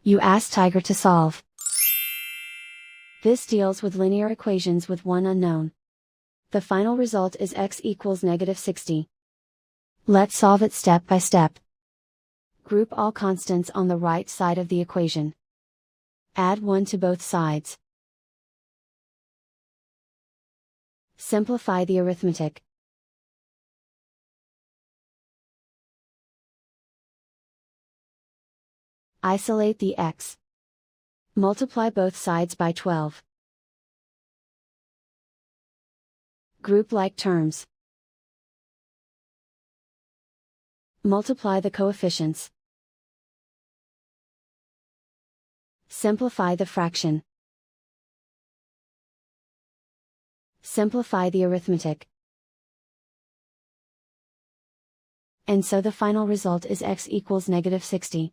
You ask Tiger to solve. This deals with linear equations with one unknown. The final result is x equals -60. Let's solve it step by step. Group all constants on the right side of the equation. Add 1 to both sides. Simplify the arithmetic. Isolate the x. Multiply both sides by 12. Group like terms. Multiply the coefficients. Simplify the fraction. Simplify the arithmetic. And so the final result is x equals -60.